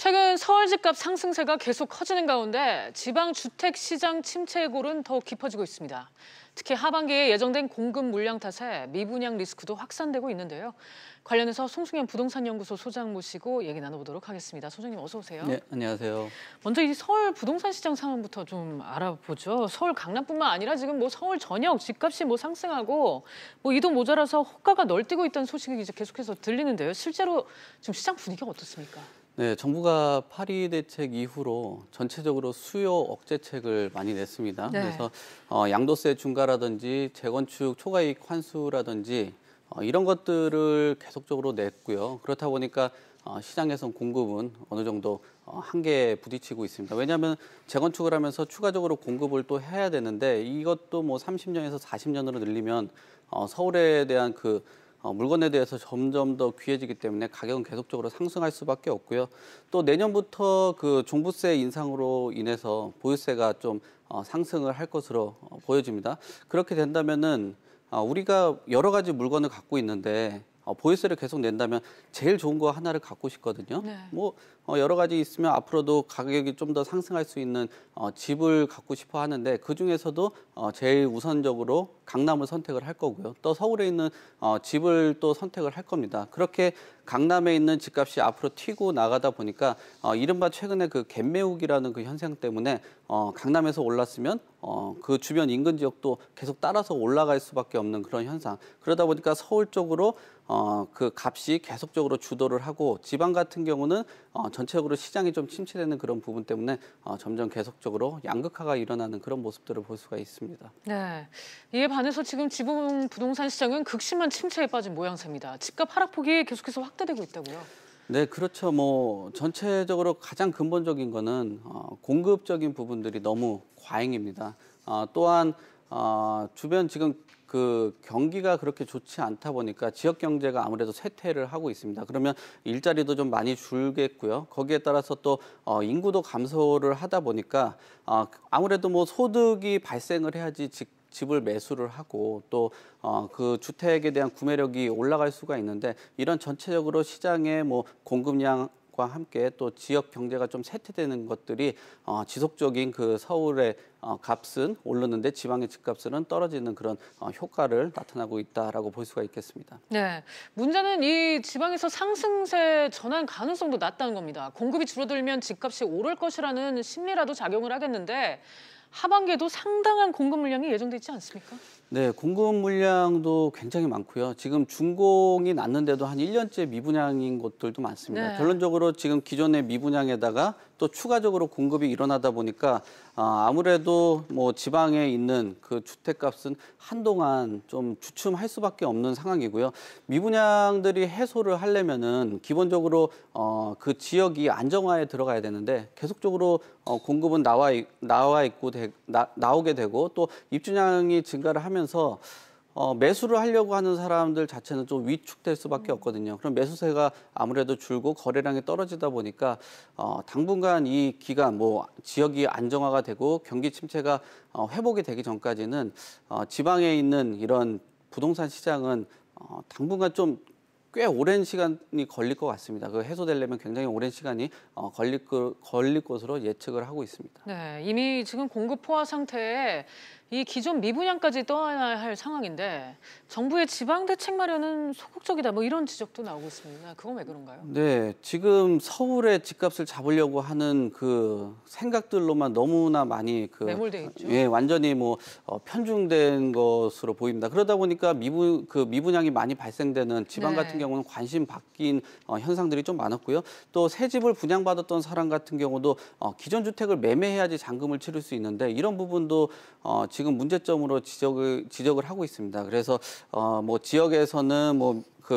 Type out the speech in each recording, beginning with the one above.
최근 서울 집값 상승세가 계속 커지는 가운데 지방 주택 시장 침체의 골은 더욱 깊어지고 있습니다. 특히 하반기에 예정된 공급 물량 탓에 미분양 리스크도 확산되고 있는데요. 관련해서 송승현 부동산연구소 소장 모시고 얘기 나눠보도록 하겠습니다. 소장님 어서 오세요. 네, 안녕하세요. 먼저 이 서울 부동산 시장 상황부터 좀 알아보죠. 서울 강남뿐만 아니라 지금 서울 전역 집값이 상승하고 이동 모자라서 호가가 널뛰고 있다는 소식이 이제 계속해서 들리는데요. 실제로 지금 시장 분위기가 어떻습니까? 네, 정부가 8.2 대책 이후로 전체적으로 수요 억제책을 많이 냈습니다. 네. 그래서 양도세 중과라든지 재건축 초과이익 환수라든지 이런 것들을 계속적으로 냈고요. 그렇다 보니까 시장에선 공급은 어느 정도 한계에 부딪히고 있습니다. 왜냐하면 재건축을 하면서 추가적으로 공급을 또 해야 되는데 이것도 30년에서 40년으로 늘리면 서울에 대한 물건에 대해서 점점 더 귀해지기 때문에 가격은 계속적으로 상승할 수밖에 없고요. 또 내년부터 종부세 인상으로 인해서 보유세가 좀 상승을 할 것으로 보여집니다. 그렇게 된다면은 우리가 여러 가지 물건을 갖고 있는데 보유세를 계속 낸다면 제일 좋은 거 하나를 갖고 싶거든요. 네. 여러 가지 있으면 앞으로도 가격이 좀 더 상승할 수 있는 집을 갖고 싶어 하는데 그중에서도 제일 우선적으로 강남을 선택을 할 거고요. 또 서울에 있는 집을 또 선택을 할 겁니다. 그렇게 강남에 있는 집값이 앞으로 튀고 나가다 보니까 이른바 최근에 갭매우기라는 현상 때문에 강남에서 올랐으면 그 주변 인근 지역도 계속 따라서 올라갈 수밖에 없는 그런 현상. 그러다 보니까 서울 쪽으로 그 값이 계속적으로 주도를 하고 지방 같은 경우는 전체적으로 시장이 좀 침체되는 그런 부분 때문에 점점 계속적으로 양극화가 일어나는 그런 모습들을 볼 수가 있습니다. 네, 이에 반해서 지금 지방 부동산 시장은 극심한 침체에 빠진 모양새입니다. 집값 하락폭이 계속해서 확대되고 있다고요? 네, 그렇죠. 전체적으로 가장 근본적인 거는 공급적인 부분들이 너무 과잉입니다. 또한 주변 지금 경기가 그렇게 좋지 않다 보니까 지역 경제가 아무래도 쇠퇴를 하고 있습니다. 그러면 일자리도 좀 많이 줄겠고요. 거기에 따라서 또 인구도 감소를 하다 보니까 아무래도 소득이 발생을 해야지 집을 매수를 하고 또 그 주택에 대한 구매력이 올라갈 수가 있는데 이런 전체적으로 시장의 공급량과 함께 또 지역 경제가 좀 쇠퇴되는 것들이 지속적인 서울의 값은 오르는데 지방의 집값은 떨어지는 그런 효과를 나타나고 있다라고 볼 수가 있겠습니다. 네, 문제는 이 지방에서 상승세 전환 가능성도 낮다는 겁니다. 공급이 줄어들면 집값이 오를 것이라는 심리라도 작용을 하겠는데 하반기에도 상당한 공급 물량이 예정돼 있지 않습니까? 네, 공급 물량도 굉장히 많고요. 지금 준공이 났는데도 한 1년째 미분양인 곳들도 많습니다. 네. 결론적으로 지금 기존의 미분양에다가 또 추가적으로 공급이 일어나다 보니까 아무래도 지방에 있는 주택값은 한동안 좀 주춤할 수밖에 없는 상황이고요. 미분양들이 해소를 하려면은 기본적으로 그 지역이 안정화에 들어가야 되는데 계속적으로 공급은 나오게 되고 또 입주량이 증가를 하면서 매수를 하려고 하는 사람들 자체는 좀 위축될 수밖에 없거든요. 그럼 매수세가 아무래도 줄고 거래량이 떨어지다 보니까 당분간 이 기간 지역이 안정화가 되고 경기 침체가 회복이 되기 전까지는 지방에 있는 이런 부동산 시장은 당분간 좀 꽤 오랜 시간이 걸릴 것 같습니다. 해소되려면 굉장히 오랜 시간이 걸릴 것으로 예측을 하고 있습니다. 네, 이미 지금 공급 포화 상태에 이 기존 미분양까지 떠나야 할 상황인데 정부의 지방 대책 마련은 소극적이다 이런 지적도 나오고 있습니다. 그건 왜 그런가요? 네, 지금 서울의 집값을 잡으려고 하는 생각들로만 너무나 많이 매몰돼 있죠. 예, 완전히 편중된 것으로 보입니다. 그러다 보니까 미분양이 많이 발생되는 지방 네. 같은 경우는 관심 바뀐 현상들이 좀 많았고요. 또 새 집을 분양받았던 사람 같은 경우도 기존 주택을 매매해야지 잔금을 치를 수 있는데 이런 부분도 지금 문제점으로 지적을 하고 있습니다. 그래서 지역에서는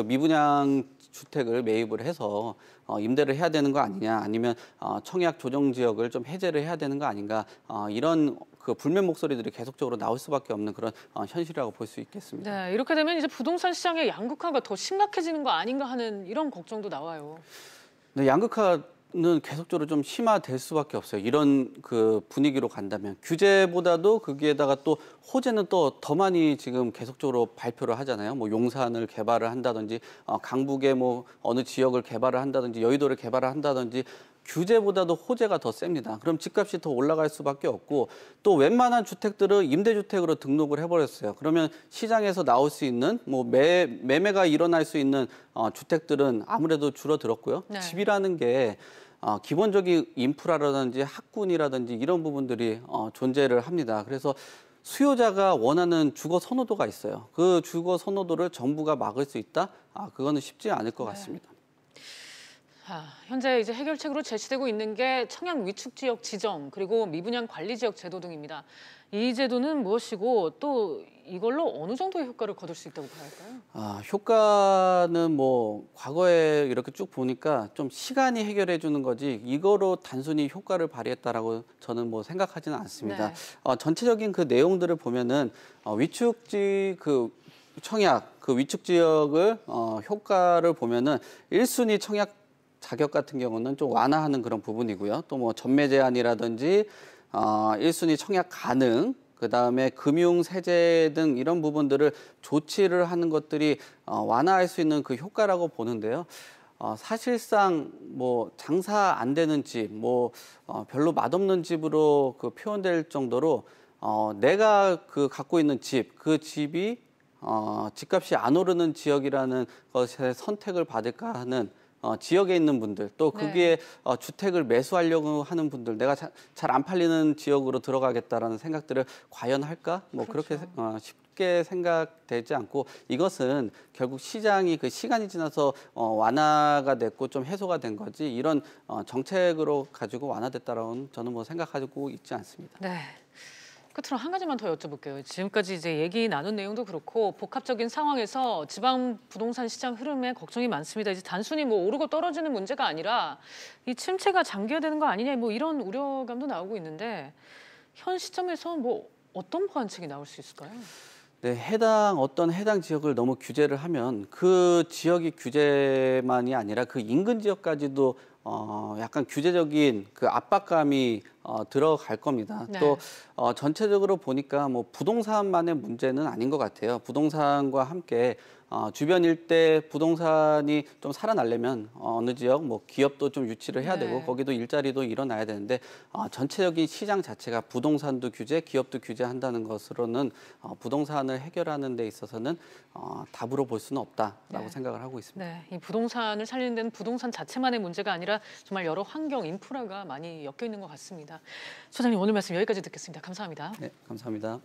미분양 주택을 매입을 해서 임대를 해야 되는 거 아니냐, 아니면 청약 조정 지역을 좀 해제를 해야 되는 거 아닌가, 이런 불면 목소리들이 계속적으로 나올 수밖에 없는 그런 현실이라고 볼 수 있겠습니다. 네, 이렇게 되면 이제 부동산 시장의 양극화가 더 심각해지는 거 아닌가 하는 이런 걱정도 나와요. 네, 양극화 계속적으로 좀 심화될 수밖에 없어요. 이런 그 분위기로 간다면 규제보다도 거기에다가 또 호재는 또 더 많이 지금 계속적으로 발표를 하잖아요. 뭐 용산을 개발을 한다든지 강북의 뭐 어느 지역을 개발을 한다든지 여의도를 개발을 한다든지 규제보다도 호재가 더 셉니다. 그럼 집값이 더 올라갈 수밖에 없고 또 웬만한 주택들은 임대주택으로 등록을 해버렸어요. 그러면 시장에서 나올 수 있는 뭐 매매가 일어날 수 있는 주택들은 아무래도 줄어들었고요. 네. 집이라는 게 기본적인 인프라라든지 학군이라든지 이런 부분들이 존재를 합니다. 그래서 수요자가 원하는 주거 선호도가 있어요. 그 주거 선호도를 정부가 막을 수 있다? 그거는 쉽지 않을 것 같습니다. 현재 이제 해결책으로 제시되고 있는 게 청약 위축 지역 지정 그리고 미분양 관리 지역 제도 등입니다. 이 제도는 무엇이고 또 이걸로 어느 정도의 효과를 거둘 수 있다고 봐야 할까요? 효과는 뭐 과거에 이렇게 쭉 보니까 좀 시간이 해결해 주는 거지 이거로 단순히 효과를 발휘했다라고 저는 뭐 생각하지는 않습니다. 네. 전체적인 그 내용들을 보면은 위축지 그 청약 그 위축 지역을 효과를 보면은 1순위 청약 자격 같은 경우는 좀 완화하는 그런 부분이고요. 또 뭐 전매 제한이라든지 1순위 청약 가능, 그다음에 금융 세제 등 이런 부분들을 조치를 하는 것들이 완화할 수 있는 그 효과라고 보는데요. 사실상 뭐 장사 안 되는 집, 뭐 별로 맛없는 집으로 그 표현될 정도로 내가 그 갖고 있는 집, 그 집이 집값이 안 오르는 지역이라는 것에 선택을 받을까 하는 지역에 있는 분들 또 거기에 주택을 매수하려고 하는 분들 내가 잘 안 팔리는 지역으로 들어가겠다라는 생각들을 과연 할까? 뭐 그렇게 쉽게 생각되지 않고 이것은 결국 시장이 그 시간이 지나서 완화가 됐고 좀 해소가 된 거지 이런 정책으로 가지고 완화됐다라고는 저는 뭐 생각하고 있지 않습니다. 네. 끝으로 한 가지만 더 여쭤볼게요. 지금까지 이제 얘기 나눈 내용도 그렇고 복합적인 상황에서 지방 부동산 시장 흐름에 걱정이 많습니다. 이제 단순히 뭐 오르고 떨어지는 문제가 아니라 이 침체가 장기화되는 거 아니냐 뭐 이런 우려감도 나오고 있는데 현 시점에서 뭐 어떤 보완책이 나올 수 있을까요? 네, 어떤 해당 지역을 너무 규제를 하면 그 지역이 규제만이 아니라 그 인근 지역까지도 약간 규제적인 그 압박감이 들어갈 겁니다. 네. 또 전체적으로 보니까 뭐 부동산만의 문제는 아닌 것 같아요. 부동산과 함께 주변 일대 부동산이 좀 살아나려면 어느 지역 뭐 기업도 좀 유치를 해야 되고 거기도 일자리도 일어나야 되는데 전체적인 시장 자체가 부동산도 규제, 기업도 규제한다는 것으로는 부동산을 해결하는 데 있어서는 답으로 볼 수는 없다라고 생각을 하고 있습니다. 네, 이 부동산을 살리는 데는 부동산 자체만의 문제가 아니라 정말 여러 환경, 인프라가 많이 엮여 있는 것 같습니다. 소장님 오늘 말씀 여기까지 듣겠습니다. 감사합니다. 네, 감사합니다.